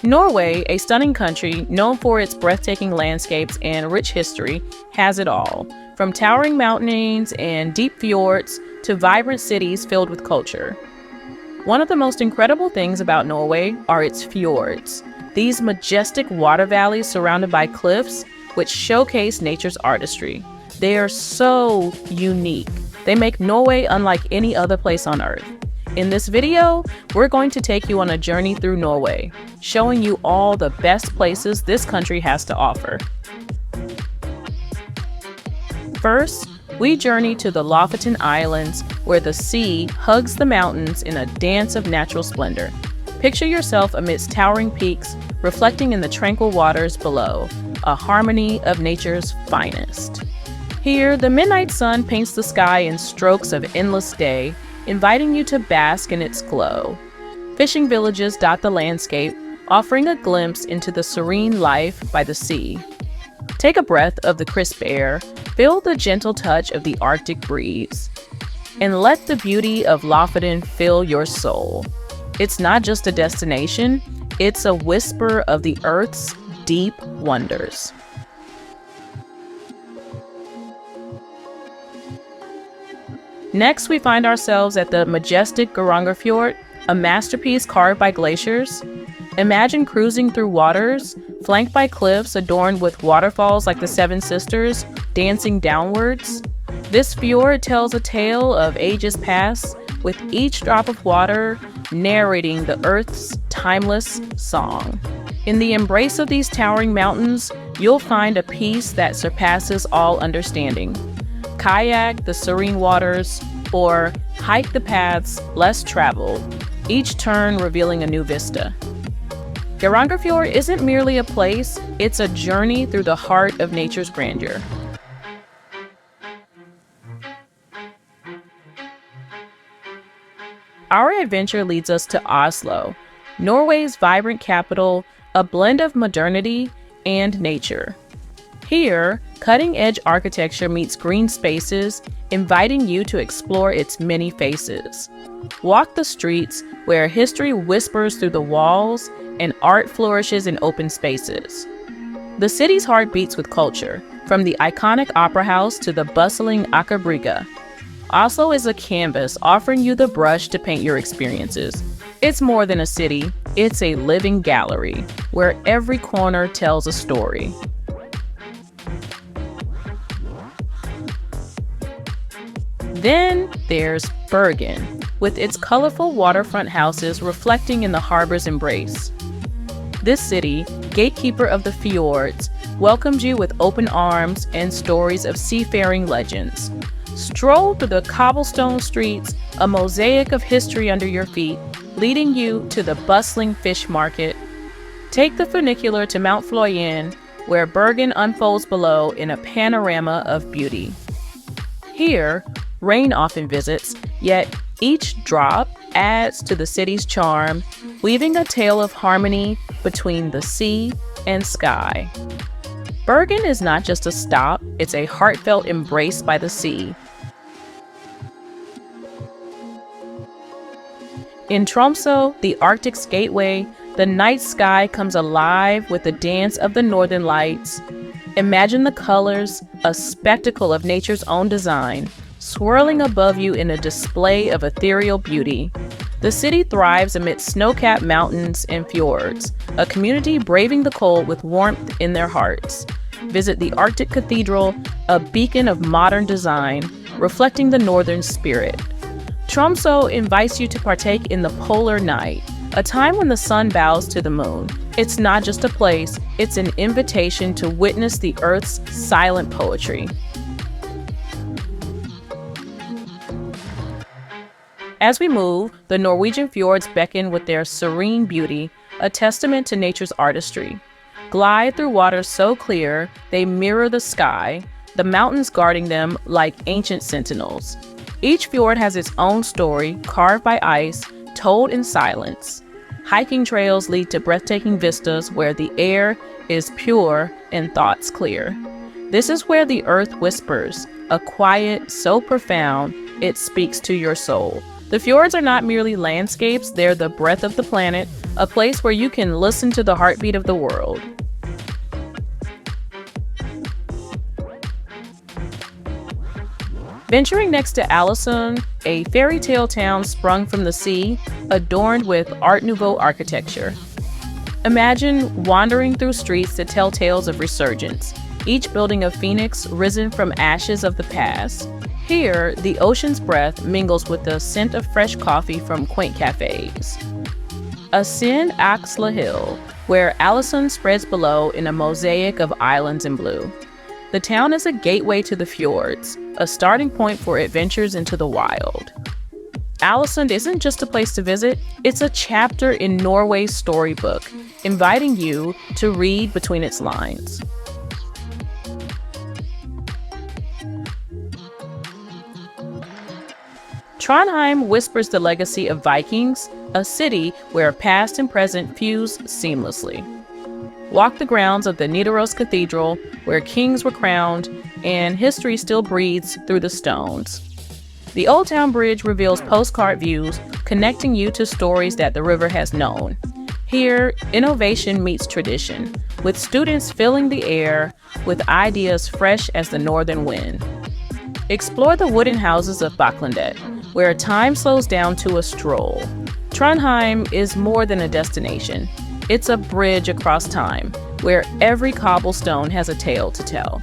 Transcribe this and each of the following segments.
Norway, a stunning country known for its breathtaking landscapes and rich history, has it all, from towering mountains and deep fjords to vibrant cities filled with culture. One of the most incredible things about Norway are its fjords, these majestic water valleys surrounded by cliffs which showcase nature's artistry. They are so unique. They make Norway unlike any other place on Earth. In this video, we're going to take you on a journey through Norway, showing you all the best places this country has to offer. First, we journey to the Lofoten Islands, where the sea hugs the mountains in a dance of natural splendor. Picture yourself amidst towering peaks, reflecting in the tranquil waters below, a harmony of nature's finest. Here, the midnight sun paints the sky in strokes of endless day, inviting you to bask in its glow. Fishing villages dot the landscape, offering a glimpse into the serene life by the sea. Take a breath of the crisp air, feel the gentle touch of the Arctic breeze, and let the beauty of Lofoten fill your soul. It's not just a destination, it's a whisper of the Earth's deep wonders. Next, we find ourselves at the majestic fjord, a masterpiece carved by glaciers. Imagine cruising through waters, flanked by cliffs adorned with waterfalls like the Seven Sisters, dancing downwards. This fjord tells a tale of ages past, with each drop of water narrating the Earth's timeless song. In the embrace of these towering mountains, you'll find a peace that surpasses all understanding. Kayak the serene waters, or hike the paths less traveled, each turn revealing a new vista. Fjord isn't merely a place, it's a journey through the heart of nature's grandeur. Our adventure leads us to Oslo, Norway's vibrant capital, a blend of modernity and nature. Here, cutting-edge architecture meets green spaces, inviting you to explore its many faces. Walk the streets where history whispers through the walls and art flourishes in open spaces. The city's heart beats with culture, from the iconic opera house to the bustling Aker Brygge. Oslo is a canvas offering you the brush to paint your experiences. It's more than a city, it's a living gallery where every corner tells a story. Then there's Bergen, with its colorful waterfront houses reflecting in the harbor's embrace. This city, gatekeeper of the fjords, welcomes you with open arms and stories of seafaring legends. Stroll through the cobblestone streets, a mosaic of history under your feet, leading you to the bustling fish market. Take the funicular to Mount Fløyen, where Bergen unfolds below in a panorama of beauty. Here, rain often visits, yet each drop adds to the city's charm, weaving a tale of harmony between the sea and sky. Bergen is not just a stop, it's a heartfelt embrace by the sea. In Tromsø, the Arctic's gateway, the night sky comes alive with the dance of the northern lights. Imagine the colors, a spectacle of nature's own design, swirling above you in a display of ethereal beauty. The city thrives amidst snow-capped mountains and fjords, a community braving the cold with warmth in their hearts. Visit the Arctic Cathedral, a beacon of modern design, reflecting the northern spirit. Tromsø invites you to partake in the polar night, a time when the sun bows to the moon. It's not just a place, it's an invitation to witness the Earth's silent poetry. As we move, the Norwegian fjords beckon with their serene beauty, a testament to nature's artistry. Glide through waters so clear, they mirror the sky, the mountains guarding them like ancient sentinels. Each fjord has its own story, carved by ice, told in silence. Hiking trails lead to breathtaking vistas where the air is pure and thoughts clear. This is where the earth whispers, a quiet so profound it speaks to your soul. The fjords are not merely landscapes, they're the breath of the planet, a place where you can listen to the heartbeat of the world. Venturing next to Aalesund, a fairy tale town sprung from the sea, adorned with Art Nouveau architecture. Imagine wandering through streets that tell tales of resurgence, each building a phoenix risen from ashes of the past. Here, the ocean's breath mingles with the scent of fresh coffee from quaint cafes. Ascend Axla Hill, where Aalesund spreads below in a mosaic of islands in blue. The town is a gateway to the fjords, a starting point for adventures into the wild. Aalesund isn't just a place to visit, it's a chapter in Norway's storybook, inviting you to read between its lines. Trondheim whispers the legacy of Vikings, a city where past and present fuse seamlessly. Walk the grounds of the Nidaros Cathedral, where kings were crowned, and history still breathes through the stones. The Old Town Bridge reveals postcard views, connecting you to stories that the river has known. Here, innovation meets tradition, with students filling the air with ideas fresh as the northern wind. Explore the wooden houses of Bakklandet, where time slows down to a stroll. Trondheim is more than a destination. It's a bridge across time, where every cobblestone has a tale to tell.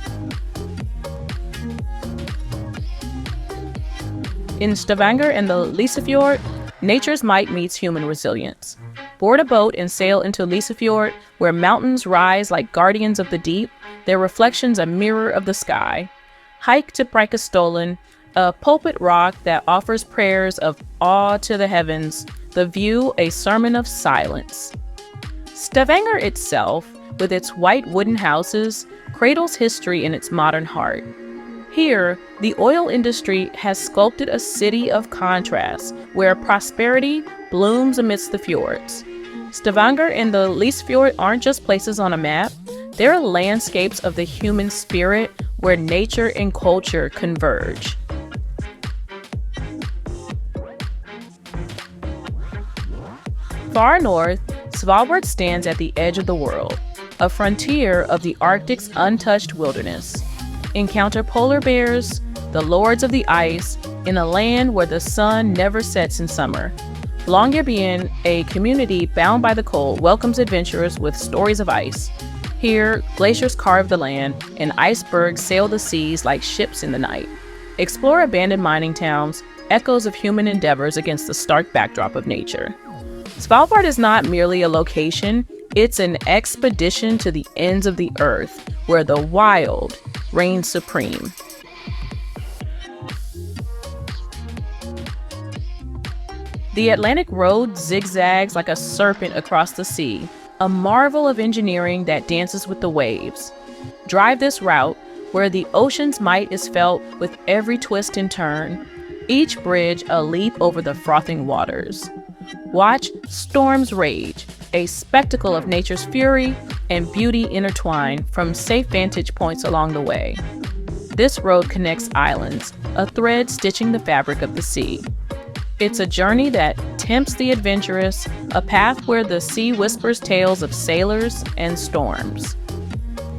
In Stavanger and the Lysefjord, nature's might meets human resilience. Board a boat and sail into Lysefjord, where mountains rise like guardians of the deep, their reflections a mirror of the sky. Hike to Preikestolen, a pulpit rock that offers prayers of awe to the heavens, the view a sermon of silence. Stavanger itself, with its white wooden houses, cradles history in its modern heart. Here, the oil industry has sculpted a city of contrast, where prosperity blooms amidst the fjords. Stavanger and the Lysefjord aren't just places on a map, they're landscapes of the human spirit where nature and culture converge. Far north, Svalbard stands at the edge of the world, a frontier of the Arctic's untouched wilderness. Encounter polar bears, the lords of the ice, in a land where the sun never sets in summer. Longyearbyen, a community bound by the cold, welcomes adventurers with stories of ice. Here, glaciers carve the land, and icebergs sail the seas like ships in the night. Explore abandoned mining towns, echoes of human endeavors against the stark backdrop of nature. Svalbard is not merely a location, it's an expedition to the ends of the earth, where the wild reigns supreme. The Atlantic Road zigzags like a serpent across the sea, a marvel of engineering that dances with the waves. Drive this route, where the ocean's might is felt with every twist and turn, each bridge a leap over the frothing waters. Watch storms rage, a spectacle of nature's fury and beauty intertwined from safe vantage points along the way. This road connects islands, a thread stitching the fabric of the sea. It's a journey that tempts the adventurous, a path where the sea whispers tales of sailors and storms.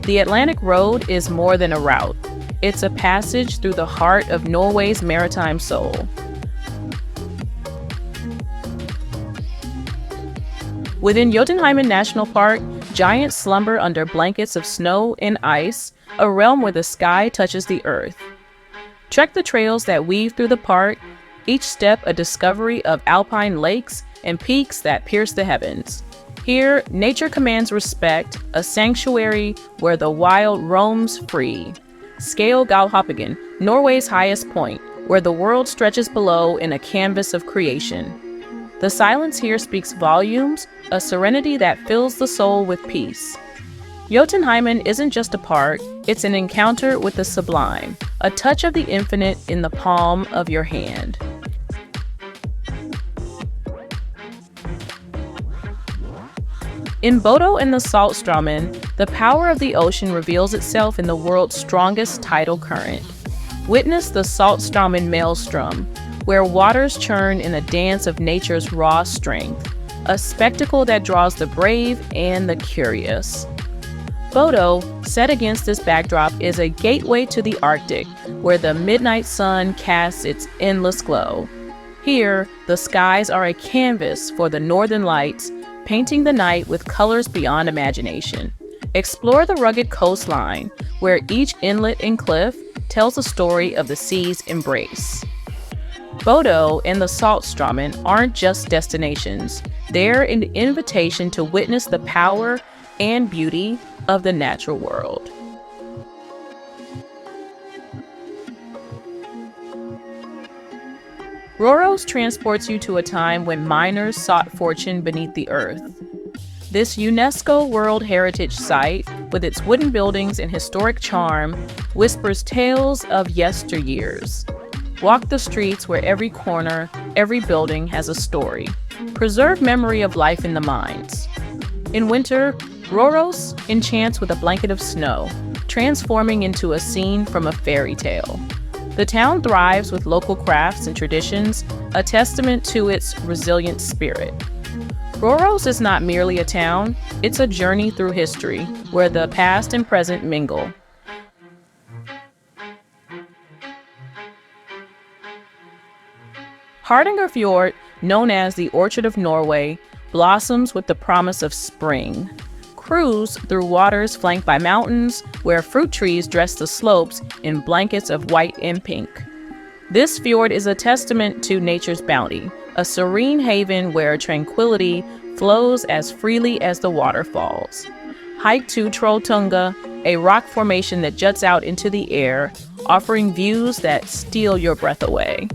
The Atlantic Road is more than a route. It's a passage through the heart of Norway's maritime soul. Within Jotunheimen National Park, giants slumber under blankets of snow and ice, a realm where the sky touches the earth. Trek the trails that weave through the park, each step a discovery of alpine lakes and peaks that pierce the heavens. Here, nature commands respect, a sanctuary where the wild roams free. Scale Galdhøpiggen, Norway's highest point, where the world stretches below in a canvas of creation. The silence here speaks volumes, a serenity that fills the soul with peace. Jotunheimen isn't just a park, it's an encounter with the sublime, a touch of the infinite in the palm of your hand. In Bodo and the Saltstraumen, the power of the ocean reveals itself in the world's strongest tidal current. Witness the Saltstraumen maelstrom, where waters churn in a dance of nature's raw strength, a spectacle that draws the brave and the curious. Bodo, set against this backdrop, is a gateway to the Arctic, where the midnight sun casts its endless glow. Here, the skies are a canvas for the northern lights, painting the night with colors beyond imagination. Explore the rugged coastline, where each inlet and cliff tells a story of the sea's embrace. Bodo and the Saltstraumen aren't just destinations, they're an invitation to witness the power and beauty of the natural world. Røros transports you to a time when miners sought fortune beneath the earth. This UNESCO World Heritage Site, with its wooden buildings and historic charm, whispers tales of yesteryears. Walk the streets where every corner, every building has a story. Preserve memory of life in the mines. In winter, Røros enchants with a blanket of snow, transforming into a scene from a fairy tale. The town thrives with local crafts and traditions, a testament to its resilient spirit. Røros is not merely a town, it's a journey through history, where the past and present mingle. Hardanger Fjord, known as the Orchard of Norway, blossoms with the promise of spring. Cruise through waters flanked by mountains, where fruit trees dress the slopes in blankets of white and pink. This fjord is a testament to nature's bounty, a serene haven where tranquility flows as freely as the waterfalls. Hike to Trolltunga, a rock formation that juts out into the air, offering views that steal your breath away.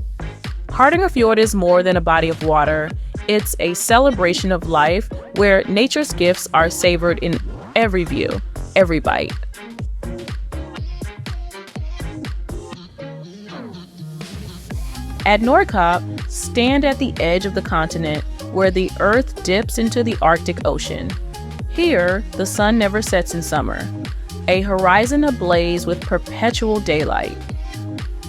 Hardanger Fjord is more than a body of water. It's a celebration of life where nature's gifts are savored in every view, every bite. At Nordkapp, stand at the edge of the continent where the Earth dips into the Arctic Ocean. Here, the sun never sets in summer, a horizon ablaze with perpetual daylight.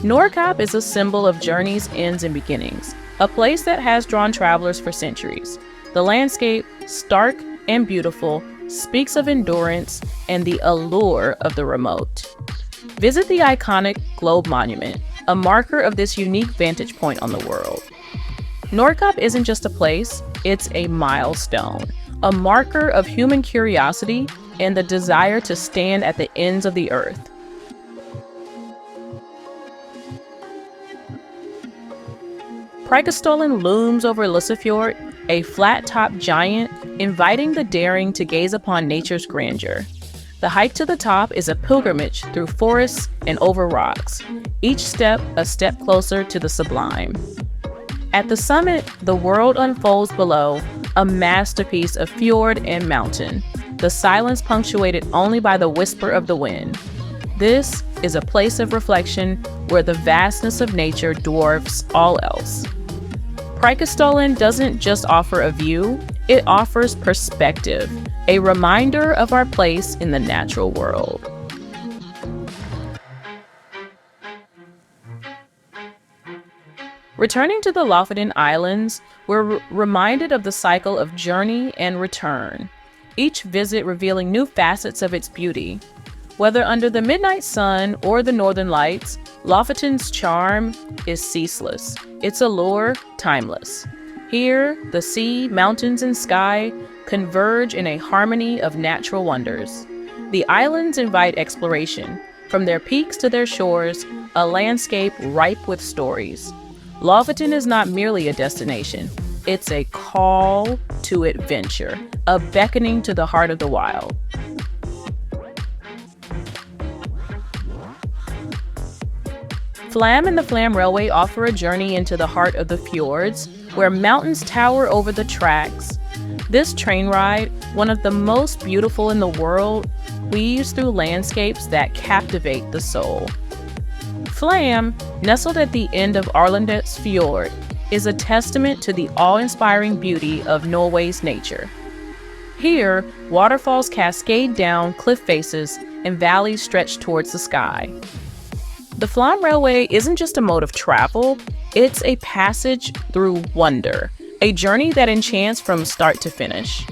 Nordkapp is a symbol of journeys, ends, and beginnings, a place that has drawn travelers for centuries. The landscape, stark and beautiful, speaks of endurance and the allure of the remote. Visit the iconic Globe Monument, a marker of this unique vantage point on the world. Nordkapp isn't just a place, it's a milestone, a marker of human curiosity and the desire to stand at the ends of the earth. Preikestolen looms over Lysefjord, a flat-topped giant, inviting the daring to gaze upon nature's grandeur. The hike to the top is a pilgrimage through forests and over rocks, each step a step closer to the sublime. At the summit, the world unfolds below, a masterpiece of fjord and mountain, the silence punctuated only by the whisper of the wind. This is a place of reflection where the vastness of nature dwarfs all else. Preikestolen doesn't just offer a view, it offers perspective, a reminder of our place in the natural world. Returning to the Lofoten Islands, we're reminded of the cycle of journey and return, each visit revealing new facets of its beauty. Whether under the midnight sun or the northern lights, Lofoten's charm is ceaseless, its allure timeless. Here, the sea, mountains, and sky converge in a harmony of natural wonders. The islands invite exploration, from their peaks to their shores, a landscape ripe with stories. Lofoten is not merely a destination, it's a call to adventure, a beckoning to the heart of the wild. Flam and the Flam Railway offer a journey into the heart of the fjords, where mountains tower over the tracks. This train ride, one of the most beautiful in the world, weaves through landscapes that captivate the soul. Flam, nestled at the end of Arlandets Fjord, is a testament to the awe-inspiring beauty of Norway's nature. Here, waterfalls cascade down cliff faces and valleys stretch towards the sky. The Flam Railway isn't just a mode of travel, It's a passage through wonder, a journey that enchants from start to finish.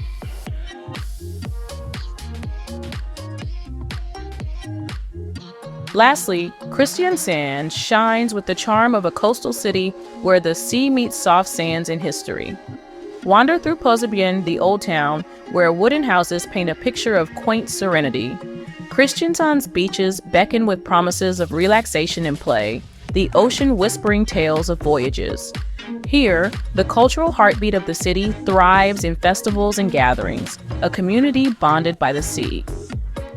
Lastly, Kristiansand shines with the charm of a coastal city where the sea meets soft sands in history. Wander through Posebyen, the old town, where wooden houses paint a picture of quaint serenity. Kristiansand's beaches beckon with promises of relaxation and play, the ocean whispering tales of voyages. Here, the cultural heartbeat of the city thrives in festivals and gatherings, a community bonded by the sea.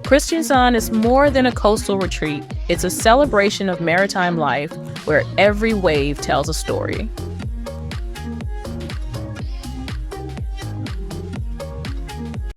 Kristiansand is more than a coastal retreat, it's a celebration of maritime life where every wave tells a story.